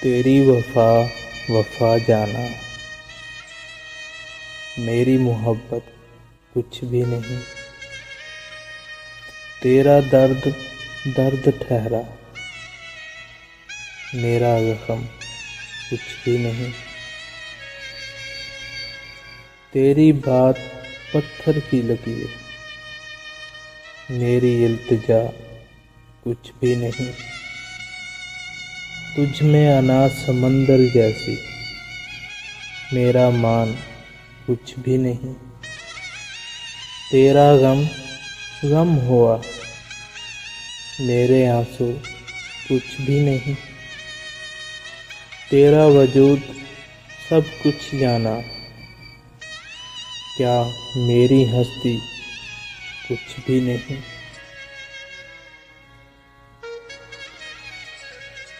तेरी वफा वफा जाना, मेरी मोहब्बत कुछ भी नहीं। तेरा दर्द दर्द ठहरा, मेरा जख्म कुछ भी नहीं। तेरी बात पत्थर की लगी, मेरी इल्तिजा कुछ भी नहीं। तुझ में अनाज समंदर जैसी, मेरा मान कुछ भी नहीं। तेरा गम गम हुआ, मेरे आंसू कुछ भी नहीं। तेरा वजूद सब कुछ जाना, क्या मेरी हस्ती कुछ भी नहीं।